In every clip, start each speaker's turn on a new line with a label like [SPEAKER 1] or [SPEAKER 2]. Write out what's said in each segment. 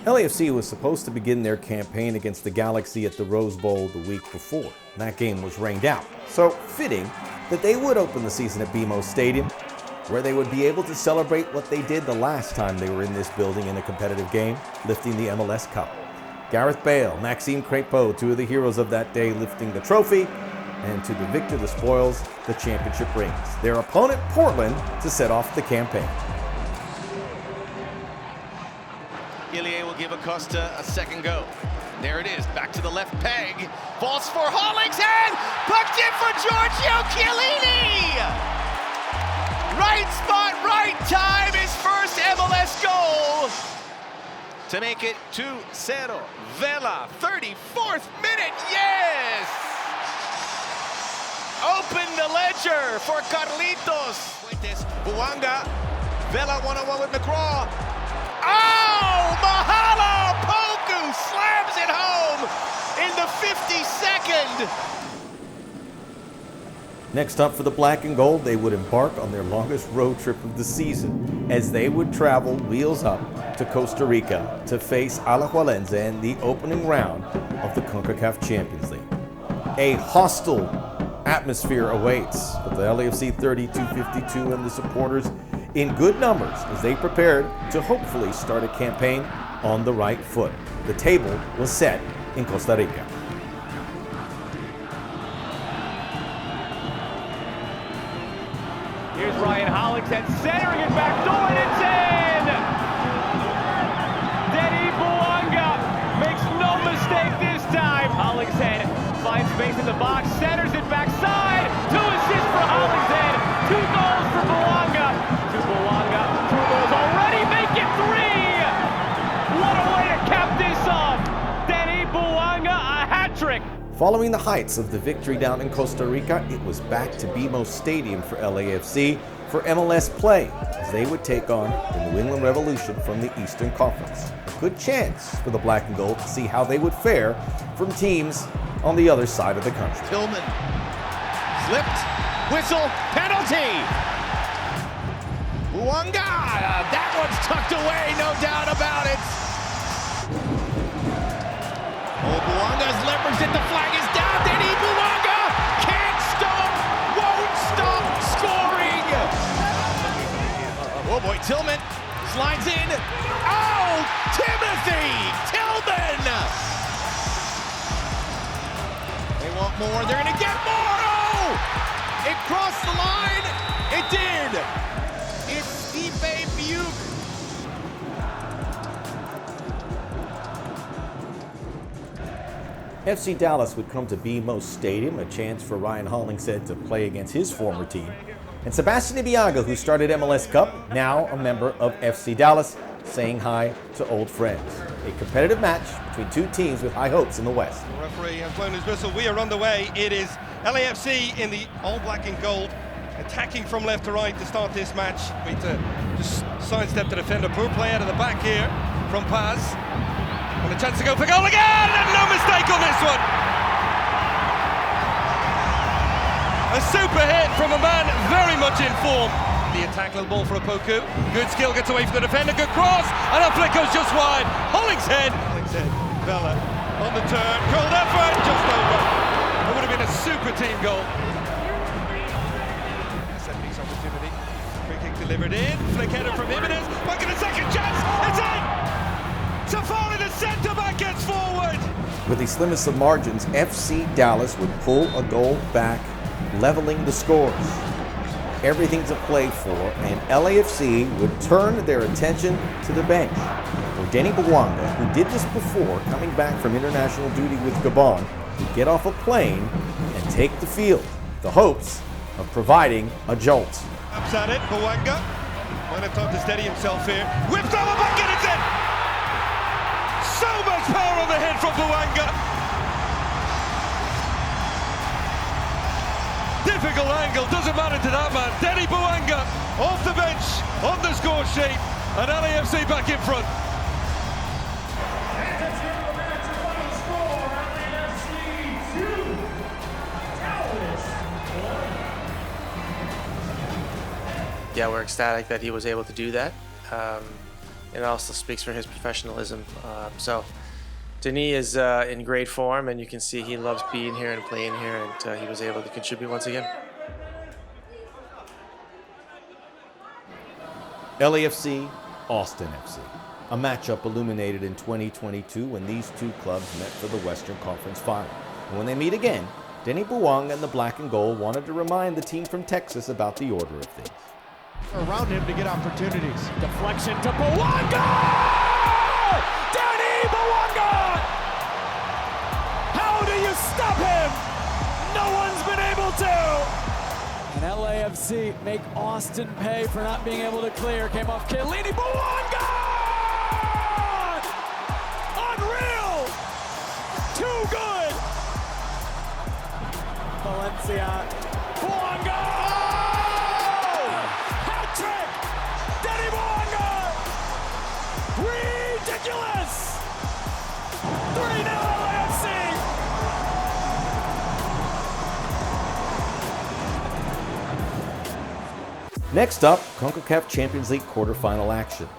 [SPEAKER 1] LAFC was supposed to begin their campaign against the Galaxy at the Rose Bowl the week before. That game was rained out, so fitting that they would open the season at BMO Stadium, where they would be able to celebrate what they did the last time they were in this building in a competitive game, lifting the MLS Cup. Gareth Bale, Maxime Crépeau, two of the heroes of that day, lifting the trophy, and to the victor the spoils the championship rings. Their opponent, Portland, to set off the campaign.
[SPEAKER 2] Ilya will give Acosta a second go. There it is, back to the left peg. Falls for Hollingshead! Pucked in for Giorgio Chiellini! Right spot, right time, his first MLS goal! To make it 2-0. Vela, 34th minute, yes! Open the ledger for Carlitos. Fuentes, Buanga, Vela one-on-one with McGraw. Oh, Mahala Poku slams it home in the 52nd.
[SPEAKER 1] Next up for the black and gold, they would embark on their longest road trip of the season as they would travel wheels up to Costa Rica to face Alajuelense in the opening round of the CONCACAF Champions League. A hostile atmosphere awaits, but the LAFC 3252 and the supporters in good numbers as they prepared to hopefully start a campaign on the right foot. The table was set in Costa Rica.
[SPEAKER 3] Here's Ryan Hollingshead centering it back door, and it's in! Denny Buanga makes no mistake this time. Hollingshead finds space in the box, centers it backside. 2 assists for Hollingshead, 2 goals for Buanga. To Buanga, 2 goals already, make it 3! What a way to cap this off! Denny Buanga, a hat trick.
[SPEAKER 1] Following the heights of the victory down in Costa Rica, it was back to BMO Stadium for LAFC for MLS play as they would take on the New England Revolution from the Eastern Conference. A good chance for the black and gold to see how they would fare from teams on the other side of the country.
[SPEAKER 2] Tillman slipped, whistle, penalty. Buanga, that one's tucked away, no doubt about it. Oh, Buanga's leveraged it, the flag is down. Denny Buanga can't stop, won't stop scoring. Oh boy, Tillman slides in. Oh, Timothy Tillman. They want more, they're gonna get more. Oh, it crossed the line. It did. It's Stipe Biuk.
[SPEAKER 1] FC Dallas would come to BMO Stadium, a chance for Ryan Hollingshead to play against his former team. And Sebastian Ibeagha, who started MLS Cup, now a member of FC Dallas, saying hi to old friends. A competitive match between two teams with high hopes in the West.
[SPEAKER 4] The referee has blown his whistle. We are underway. It is LAFC in the all black and gold, attacking from left to right to start this match. We just sidestep the defender. Poor play out of the back here from Paz. And a chance to go for goal again, and no mistake on this one. A super hit from a man very much in form. The attack, little ball for a Poku. Good skill, gets away from the defender, good cross, and a flick goes just wide. Hollingshead, Vela on the turn, called effort, just over. It would have been a super team goal. Set piece opportunity. Free kick delivered in, flick header from Jimenez. Back in a second chance, it's in! Safari, the centre-back, gets forward!
[SPEAKER 1] With the slimmest of margins, FC Dallas would pull a goal back, leveling the scores. Everything to play for, and LAFC would turn their attention to the bench, where Denny Buanga, who did this before coming back from international duty with Gabon, would get off a plane and take the field, the hopes of providing a jolt.
[SPEAKER 4] Ups at it, Buanga. Might have time to steady himself here. Whipped over back and it's in! So much power on the head from Buanga. Difficult angle, doesn't matter to that man. Denny Buanga off the bench, on the score sheet, and LAFC back in front.
[SPEAKER 5] Yeah, we're ecstatic that he was able to do that. it also speaks for his professionalism. So Denis is in great form, and you can see he loves being here and playing here, and he was able to contribute once again.
[SPEAKER 1] LAFC, Austin FC. A matchup illuminated in 2022 when these two clubs met for the Western Conference Final. And when they meet again, Denny Bouanga and the Black and Gold wanted to remind the team from Texas about the order of things.
[SPEAKER 6] Around him to get opportunities.
[SPEAKER 3] Deflection to Bouanga! Denny Bouanga! How do you stop him? No one's been able to! And LAFC make Austin pay for not being able to clear. Came off Chiellini. Bouanga! Unreal! Too good! Valencia. Bouanga! Hat-trick! Denny Bouanga! Ridiculous! 3-0 LAFC!
[SPEAKER 1] Next up, CONCACAF Champions League quarterfinal action.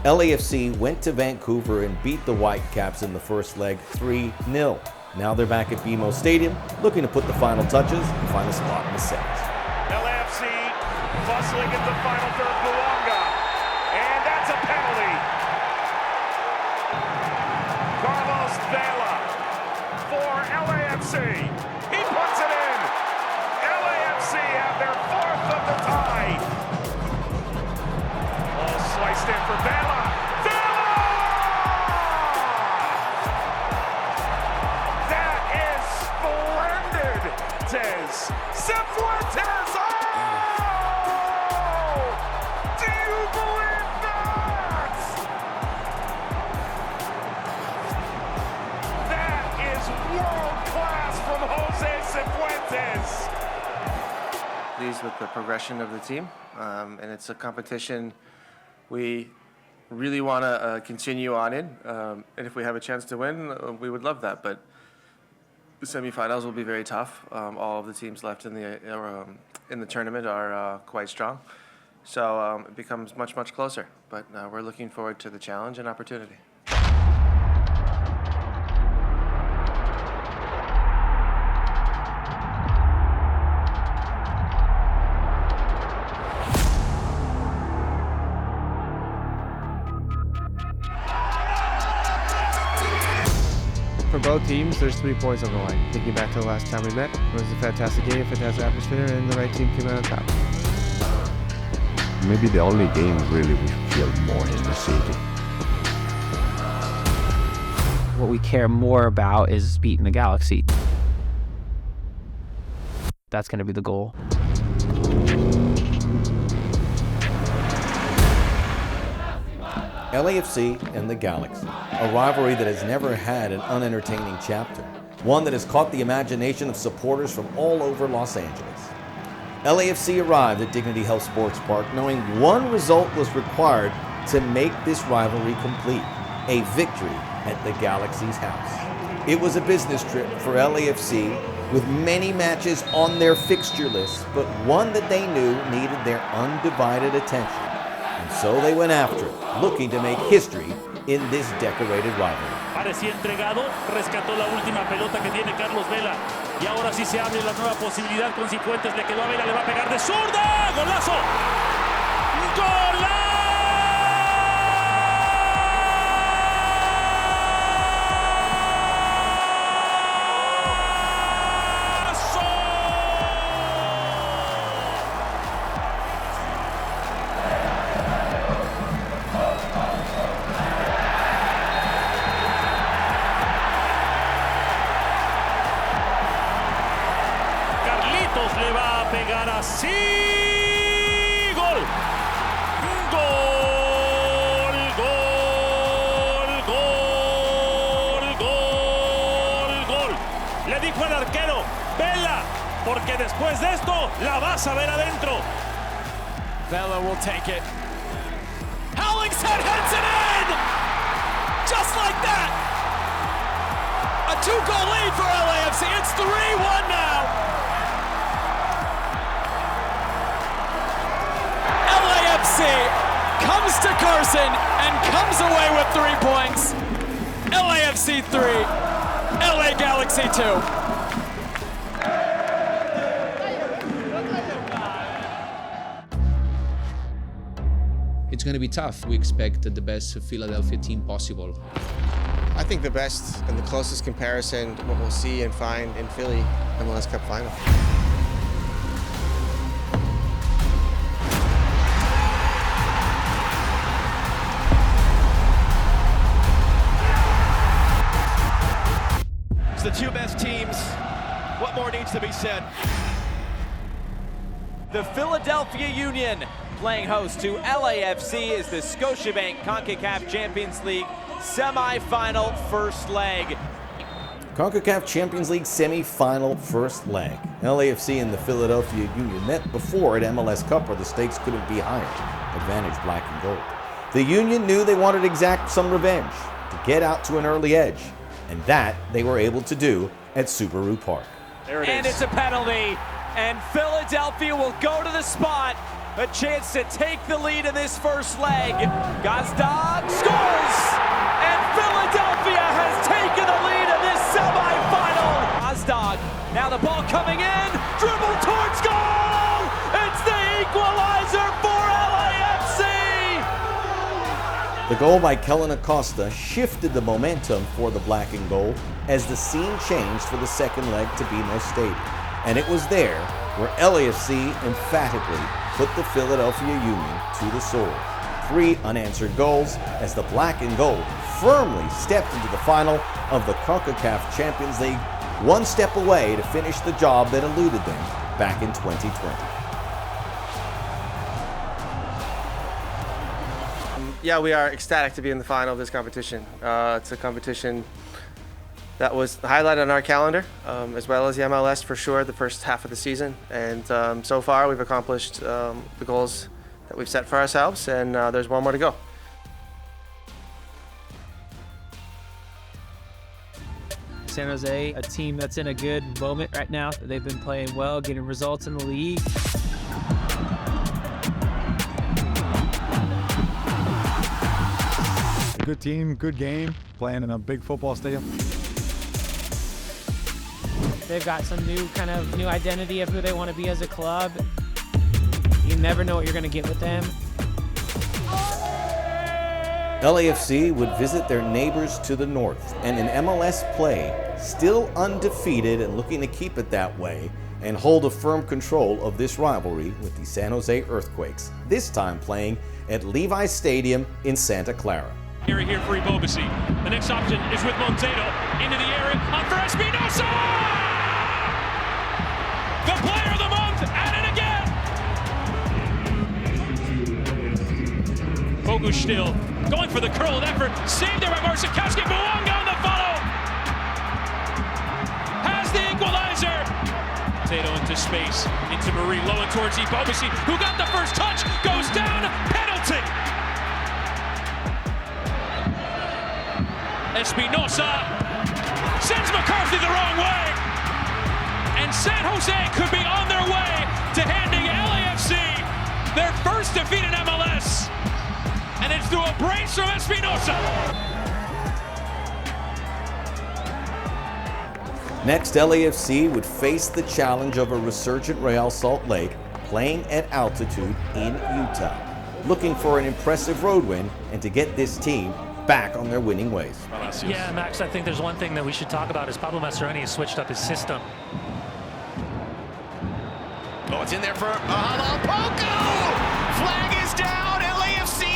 [SPEAKER 1] LAFC went to Vancouver and beat the Whitecaps in the first leg 3-0. Now they're back at BMO Stadium, looking to put the final touches and find a spot in the semis.
[SPEAKER 7] LAFC bustling at the final third, Bouanga, and that's a penalty. Carlos Vela for LAFC. He puts it in. LAFC have their fourth of the tie. Oh, sliced in for Vela. Vela! That is splendid. Tez. Cifuentes. Oh! Do you believe that? That is world class from Jose Cifuentes.
[SPEAKER 5] Pleased with the progression of the team, and it's a competition we really want to continue on in, and if we have a chance to win, we would love that, but the semifinals will be very tough. All of the teams left in the tournament are quite strong, so it becomes much closer, but we're looking forward to the challenge and opportunity.
[SPEAKER 8] For both teams, there's 3 points on the line. Thinking back to the last time we met, it was a fantastic game, fantastic atmosphere, and the right team came out on top.
[SPEAKER 9] Maybe the only game really we feel more in the city.
[SPEAKER 10] What we care more about is beating the Galaxy. That's going to be the goal.
[SPEAKER 1] LAFC and the Galaxy, a rivalry that has never had an unentertaining chapter, one that has caught the imagination of supporters from all over Los Angeles. LAFC arrived at Dignity Health Sports Park knowing one result was required to make this rivalry complete, a victory at the Galaxy's house. It was a business trip for LAFC with many matches on their fixture list, but one that they knew needed their undivided attention. And so they went after it, looking to make history in this decorated rivalry.
[SPEAKER 11] Parecía entregado, rescató la última pelota que tiene Carlos Vela. Y ahora sí se abre la nueva posibilidad con Cifuentes. Le quedó a Vela, le va a pegar de zurda. ¡Golazo! ¡Golazo! Le va a pegar así. Gol. Gol, gol, gol, gol, gol. Le dijo al arquero, Vela, porque después de esto la vas a ver adentro.
[SPEAKER 3] Vela will take it. Hollingshead heads it in! Just like that! A 2-goal lead for LAFC. It's 3-1 now. LAFC comes to
[SPEAKER 12] Emerson and comes away with 3 points. LAFC 3, LA Galaxy 2.
[SPEAKER 13] It's going to be tough. We expect the best Philadelphia team possible.
[SPEAKER 8] I think the best and the closest comparison to what we'll see and find in Philly MLS Cup final.
[SPEAKER 2] It's the two best teams. What more needs to be said?
[SPEAKER 3] The Philadelphia Union playing host to LAFC is the Scotiabank CONCACAF Champions League semi-final first leg.
[SPEAKER 1] CONCACAF Champions League semi-final first leg. LAFC and the Philadelphia Union met before at MLS Cup where the stakes couldn't be higher. Advantage black and gold. The Union knew they wanted to exact some revenge, to get out to an early edge, and that they were able to do at Subaru Park.
[SPEAKER 3] There it is. And it's a penalty, and Philadelphia will go to the spot. A chance to take the lead in this first leg. Gazdag scores! And Philadelphia has taken the lead in this semi-final. Gazdag, now the ball coming in, dribble towards goal! It's the equalizer for LAFC!
[SPEAKER 1] The goal by Kellen Acosta shifted the momentum for the black and gold as the scene changed for the second leg to BMO Stadium. And it was there where LAFC emphatically put the Philadelphia Union to the sword. 3 unanswered goals as the black and gold firmly stepped into the final of the CONCACAF Champions League, one step away to finish the job that eluded them back in 2020.
[SPEAKER 5] Yeah, we are ecstatic to be in the final of this competition. It's a competition that was highlighted on our calendar, as well as the MLS for sure, the first half of the season. And so far, we've accomplished the goals that we've set for ourselves, and there's one more to go.
[SPEAKER 10] San Jose, a team that's in a good moment right now. They've been playing well, getting results in the league.
[SPEAKER 6] A good team, good game, playing in a big football stadium.
[SPEAKER 14] They've got some new identity of who they want to be as a club. You never know what you're going to get with them.
[SPEAKER 1] LAFC would visit their neighbors to the north, and in MLS play, still undefeated and looking to keep it that way, and hold a firm control of this rivalry with the San Jose Earthquakes, this time playing at Levi's Stadium in Santa Clara.
[SPEAKER 11] Here for Ibobasi. The next option is with Montero. Into the area, on for Espinosa! The player of the month, at it again! Bogusz still going for the curled effort. Saved there by Marcinkoski. Bouanga on the follow. Has the equalizer. Tato into space. Into Marie. Low and towards Ibobasi, who got the first touch. Goes down. Penalty. Espinosa sends McCarthy the wrong way. And San Jose could be on their way to handing LAFC their first defeat in MLS. And it's through a brace from Espinosa.
[SPEAKER 1] Next, LAFC would face the challenge of a resurgent Real Salt Lake playing at altitude in Utah, looking for an impressive road win and to get this team back on their winning ways.
[SPEAKER 15] Yeah, Max, I think there's one thing that we should talk about is Pablo Mastroeni has switched up his system.
[SPEAKER 2] Oh, it's in there for Poco! Flag is down, LAFC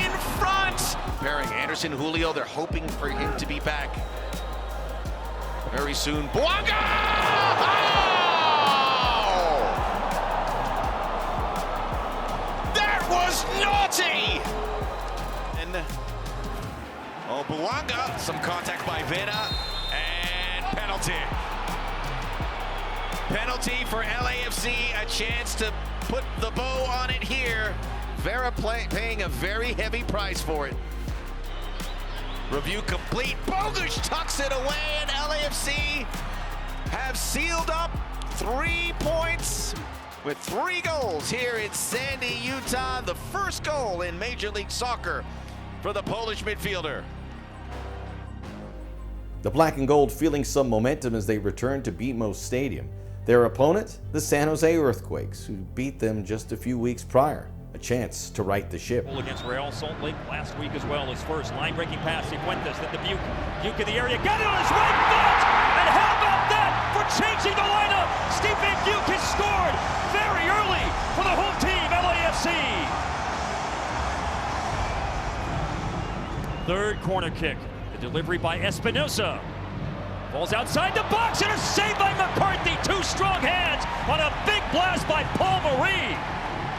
[SPEAKER 2] in front! Pairing Anderson, Julio, they're hoping for him to be back very soon. Bouanga! Oh! That was naughty! And Bouanga, some contact by Vera, and penalty. Penalty for LAFC, a chance to put the bow on it here. Vera paying a very heavy price for it. Review complete. Bogusz tucks it away, and LAFC have sealed up 3 points with 3 goals here in Sandy, Utah. The first goal in Major League Soccer for the Polish midfielder.
[SPEAKER 1] The Black and Gold feeling some momentum as they return to BMO Stadium. Their opponent, the San Jose Earthquakes, who beat them just a few weeks prior. A chance to right the ship.
[SPEAKER 16] Against Real Salt Lake last week as well. His first line-breaking pass, Cifuentes, then to Buke. Buke in the area, got it on his right foot! And how about that for changing the lineup? Stephen Buke has scored very early for the home team, LAFC. Third corner kick. The delivery by Espinosa. Falls outside the box and is saved by McCarthy. 2 strong hands on a big blast by Paul Marie.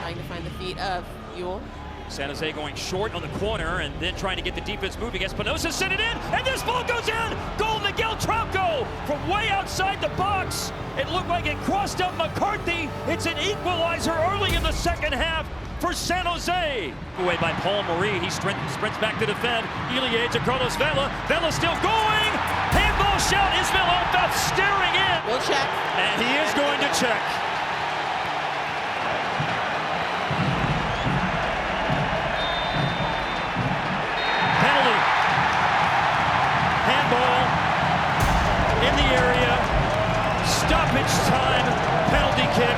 [SPEAKER 17] Trying to find the feet of Yule.
[SPEAKER 16] San Jose going short on the corner and then trying to get the defense moving. Espinosa sent it in, and this ball goes in! Goal, Miguel Trafico from way outside the box. It looked like it crossed up McCarthy. It's an equalizer early in the second half for San Jose. Away by Paul Marie. He sprints back to defend. Ilie to Carlos Vela. Vela still going. Handball shout. Ismail Elfaf staring in.
[SPEAKER 17] We'll check.
[SPEAKER 16] And he is going to check. Penalty. Handball in the area. Stoppage time. Penalty kick.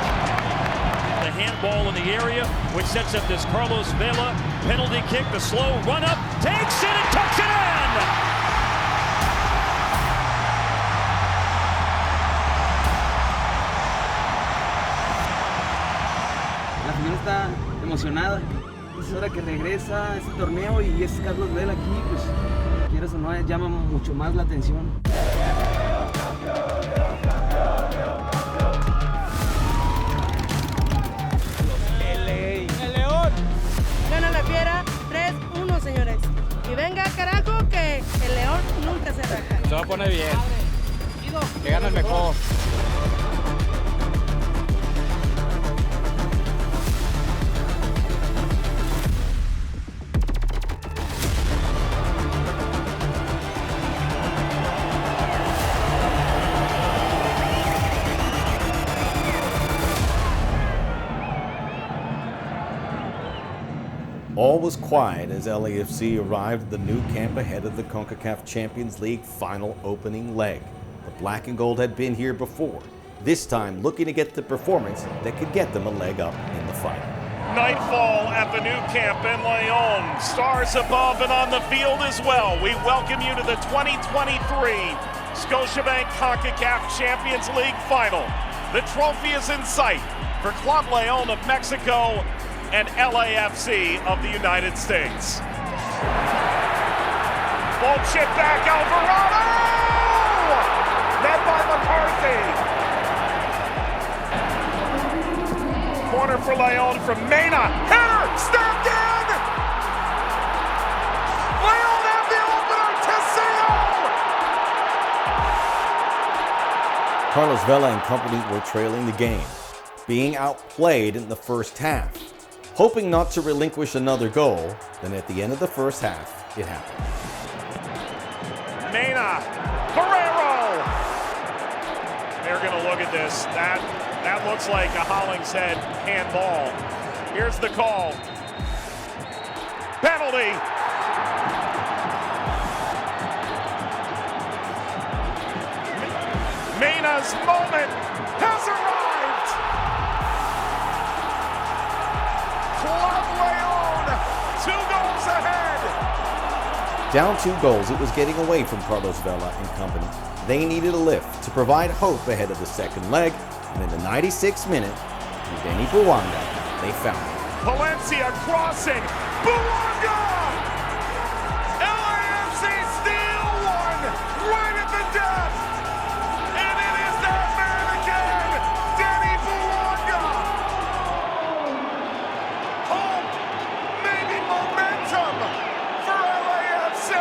[SPEAKER 16] The handball in the area, which sets up this Carlos Vela penalty kick. The slow run up, takes it and tucks it in!
[SPEAKER 18] La señora está emocionada. Es hora que regresa a este torneo y es Carlos Vela aquí, pues quieras o no, llama mucho más la atención.
[SPEAKER 19] Gana la Fiera 3-1, señores. Y venga, carajo, que el León nunca se raja.
[SPEAKER 12] Se va a poner bien. Que gane el mejor.
[SPEAKER 1] All was quiet as LAFC arrived at the new camp ahead of the CONCACAF Champions League final opening leg. The Black and Gold had been here before, this time looking to get the performance that could get them a leg up in the fight.
[SPEAKER 7] Nightfall at the new camp in León. Stars above and on the field as well. We welcome you to the 2023 Scotiabank CONCACAF Champions League final. The trophy is in sight for Club León of Mexico and LAFC of the United States. Ball chip back, Alvarado! Led by McCarthy. Corner for León from Mena. Header! Stepped in! León have the opener! Tessio!
[SPEAKER 1] Carlos Vela and company were trailing the game, being outplayed in the first half. Hoping not to relinquish another goal, then at the end of the first half, it happened.
[SPEAKER 7] Mena, Guerrero. They're going to look at this. That looks like a Hollingshead handball. Here's the call. Penalty. Mena's moment has arrived. Club León, 2 goals ahead.
[SPEAKER 1] Down 2 goals, it was getting away from Carlos Vela and company. They needed a lift to provide hope ahead of the second leg, and in the 96th minute, with Denny Buwanga, they found it.
[SPEAKER 7] Valencia crossing, Buwanga! LAFC steal one, right at the death! And it is that man again, Denny Buwanga! Hope, maybe momentum for LAFC!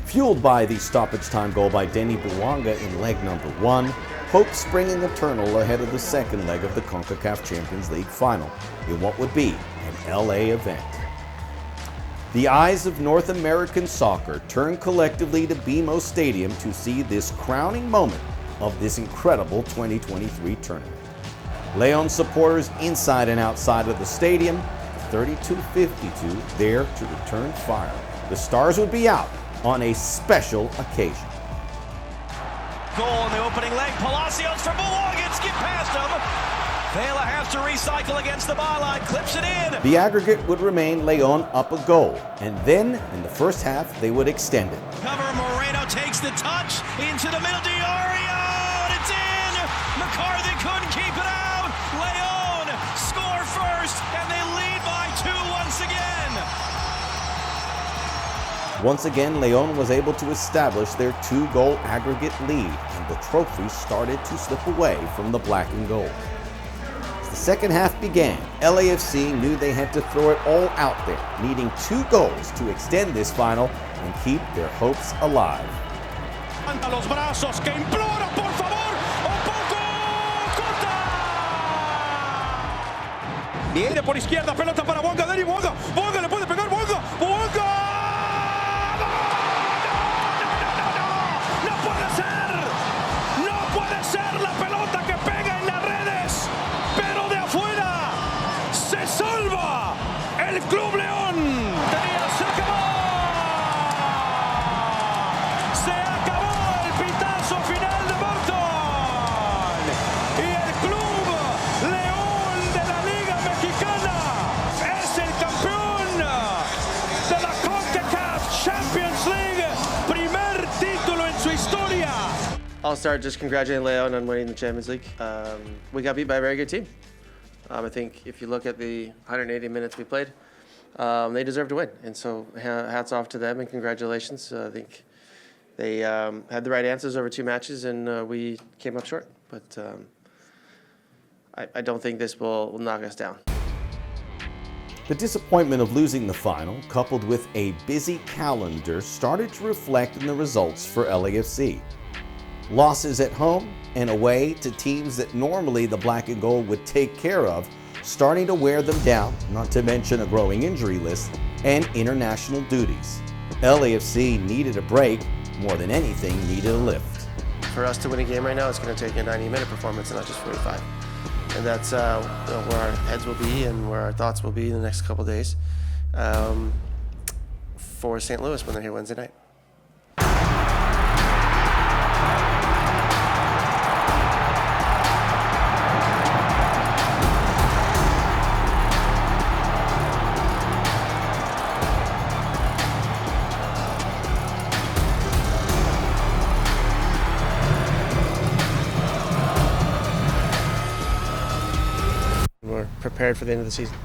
[SPEAKER 1] Fueled by the stoppage time goal by Denny Buwanga in leg number 1, hope springing eternal ahead of the second leg of the CONCACAF Champions League final in what would be an LA event. The eyes of North American soccer turn collectively to BMO Stadium to see this crowning moment of this incredible 2023 tournament. León supporters inside and outside of the stadium, 32-52 there to return fire. The Stars would be out on a special occasion.
[SPEAKER 2] Goal in the opening leg. Palacios for Buonga. Skip past him. Vela has to recycle against the byline. Clips it in.
[SPEAKER 1] The aggregate would remain León up a goal, and then in the first half they would extend it.
[SPEAKER 2] Cover. Moreno takes the touch into the middle. Diorio, and it's in. McCarthy couldn't keep it out. León score first, and they lead by 2 once again.
[SPEAKER 1] Once again, León was able to establish their 2-goal aggregate lead, and the trophy started to slip away from the black and gold. As the second half began, LAFC knew they had to throw it all out there, needing 2 goals to extend this final and keep their hopes alive.
[SPEAKER 11] Levanta los brazos, que implora, por favor, un poco, corta. Viene por izquierda, pelota para Buonga, Dani Buonga, Buonga le puede pegar, Buonga, Buonga. Club León se acabó. Se acabó el pitazo final de Burton. Y el Club León de la Liga Mexicana es el campeón de la CONCACAF Champions League. Primer título en su historia.
[SPEAKER 5] I'll start just congratulating León on winning the Champions League. We got beat by a very good team. I think if you look at the 180 minutes we played, they deserve to win, and so hats off to them and congratulations. I think they had the right answers over 2 matches, and we came up short. But I don't think this will knock us down.
[SPEAKER 1] The disappointment of losing the final, coupled with a busy calendar, started to reflect in the results for LAFC. Losses at home and away to teams that normally the black and gold would take care of, starting to wear them down, not to mention a growing injury list and international duties. LAFC needed a break, more than anything needed a lift.
[SPEAKER 5] For us to win a game right now, it's going to take a 90-minute performance and not just 45. And that's where our heads will be and where our thoughts will be in the next couple days for St. Louis when they're here Wednesday night. We're prepared for the end of the season.